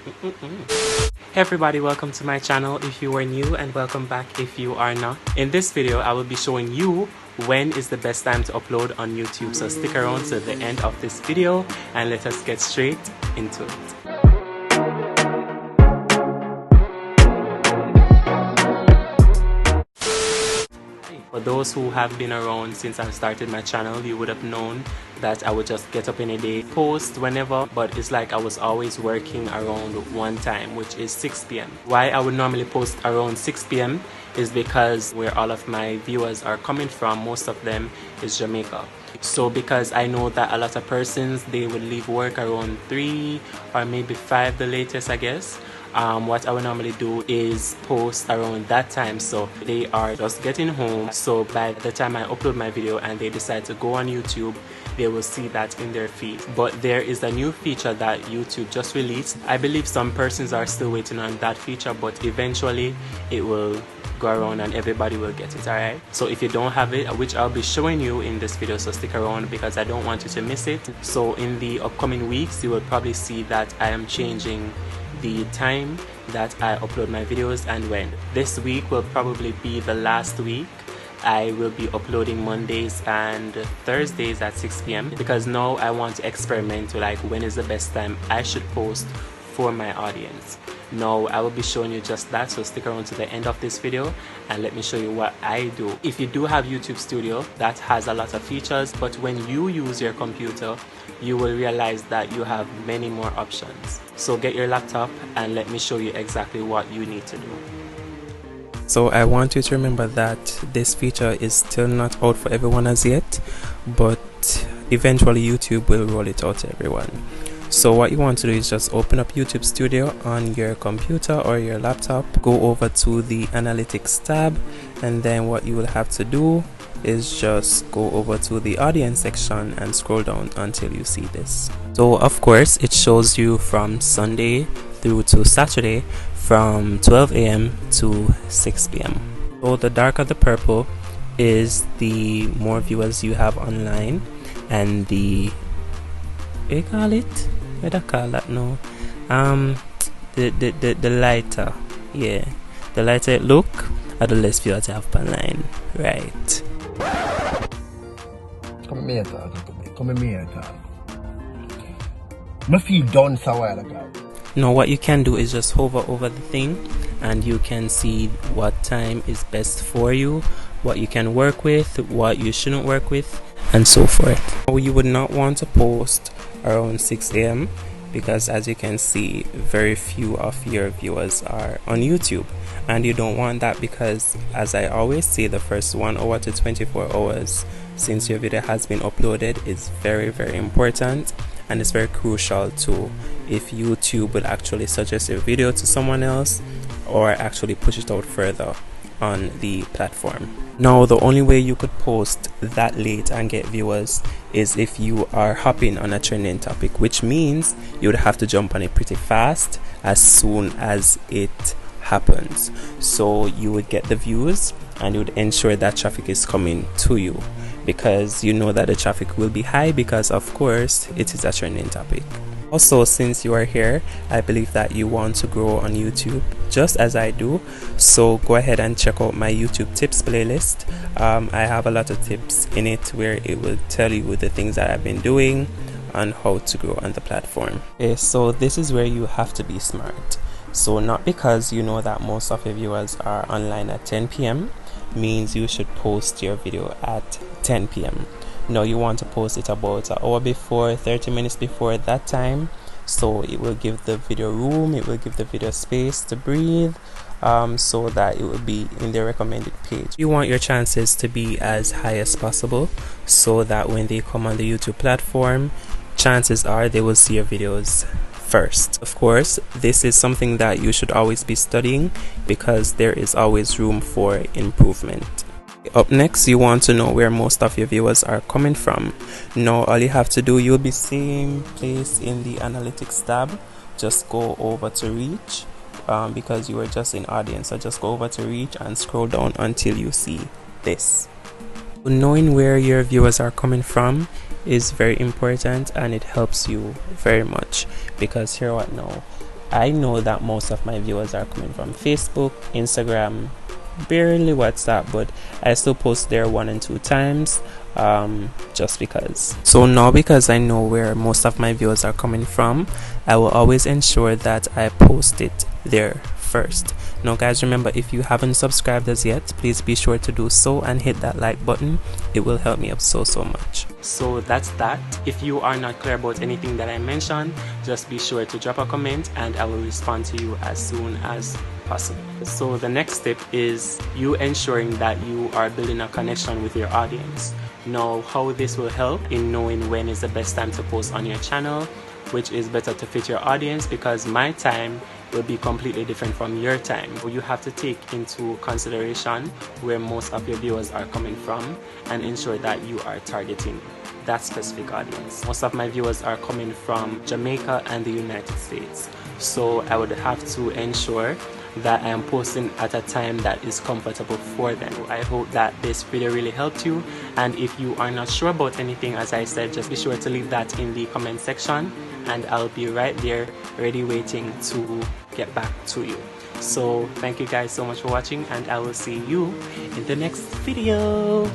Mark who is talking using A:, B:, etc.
A: Hey everybody, welcome to my channel if you are new, and welcome back if you are not. In this video I will be showing you when is the best time to upload on YouTube, so stick around to the end of this video and let us get straight into it. For those who have been around since I started my channel, you would have known that I would just get up in a day, post whenever, but it's like I was always working around one time, which is 6 p.m. Why I would normally post around 6 p.m. is because where all of my viewers are coming from, most of them is Jamaica. So because I know that a lot of persons, they would leave work around 3 or maybe 5 the latest, I guess. What I would normally do is post around that time, so they are just getting home. So by the time I upload my video and they decide to go on YouTube, they will see that in their feed. But there is a new feature that YouTube just released. I believe some persons are still waiting on that feature, but eventually it will go around and everybody will get it. Alright, so if you don't have it, which I'll be showing you in this video, so stick around because I don't want you to miss it. So in the upcoming weeks you will probably see that I am changing the time that I upload my videos and when. This week will probably be the last week. I will be uploading Mondays and Thursdays at 6 p.m. because now I want to experiment with like when is the best time I should post for my audience. Now I will be showing you just that, so stick around to the end of this video and let me show you what I do. If you do have YouTube Studio, that has a lot of features, but when you use your computer you will realize that you have many more options. So get your laptop and let me show you exactly what you need to do. So I want you to remember that this feature is still not out for everyone as yet, but eventually YouTube will roll it out to everyone. So what you want to do is just open up YouTube Studio on your computer or your laptop, go over to the analytics tab, and then what you will have to do is just go over to the audience section and scroll down until you see this. So of course it shows you from Sunday through to Saturday from 12 a.m. to 6 p.m. So the darker the purple is the more viewers you have online, and the they call it what do I call that now? The lighter, yeah, the lighter it look, are the less viewers you have online, right?
B: Come here, come here. I feel done so while ago.
A: Now what you can do is just hover over the thing and you can see what time is best for you, what you can work with, what you shouldn't work with, and so forth. Now, you would not want to post around 6 a.m. because as you can see, very few of your viewers are on YouTube, and you don't want that because, as I always say, the first 1 hour to 24 hours since your video has been uploaded is very, very important, and it's very crucial to if YouTube will actually suggest your video to someone else or actually push it out further on the platform. Now the only way you could post that late and get viewers is if you are hopping on a trending topic, which means you would have to jump on it pretty fast as soon as it happens, so you would get the views and you would ensure that traffic is coming to you, because you know that the traffic will be high because of course it is a trending topic. Also, since you are here, I believe that you want to grow on YouTube just as I do, so go ahead and check out my YouTube tips playlist. I have a lot of tips in it where it will tell you the things that I've been doing and how to grow on the platform. Okay, so this is where you have to be smart. So not because you know that most of your viewers are online at 10 p.m. means you should post your video at 10 p.m. No, you want to post it about an hour before, 30 minutes before that time, so it will give the video room, it will give the video space to breathe, so that it will be in the recommended page. You want your chances to be as high as possible so that when they come on the YouTube platform, chances are they will see your videos first. Of course, this is something that you should always be studying because there is always room for improvement. Up next, you want to know where most of your viewers are coming from. Now all you have to do, you'll be same place in the analytics tab, just go over to reach, because you were just in audience, so just go over to reach and scroll down until you see this. Knowing where your viewers are coming from is very important and it helps you very much, because here what now, I know that most of my viewers are coming from Facebook, Instagram, barely WhatsApp, but I still post there 1 and 2 times, just because. So now, because I know where most of my viewers are coming from, I will always ensure that I post it there first. Now guys, remember, if you haven't subscribed as yet, please be sure to do so and hit that like button. It will help me up so much. So that's that. If you are not clear about anything that I mentioned, just be sure to drop a comment and I will respond to you as soon as possible. So the next step is you ensuring that you are building a connection with your audience. Now, how this will help in knowing when is the best time to post on your channel, which is better to fit your audience, because my time will be completely different from your time. You have to take into consideration where most of your viewers are coming from and ensure that you are targeting that specific audience. Most of my viewers are coming from Jamaica and the United States, so I would have to ensure that I am posting at a time that is comfortable for them. I hope that this video really helped you, and if you are not sure about anything, as I said, just be sure to leave that in the comment section and I'll be right there ready waiting to get back to you. So thank you guys so much for watching, and I will see you in the next video.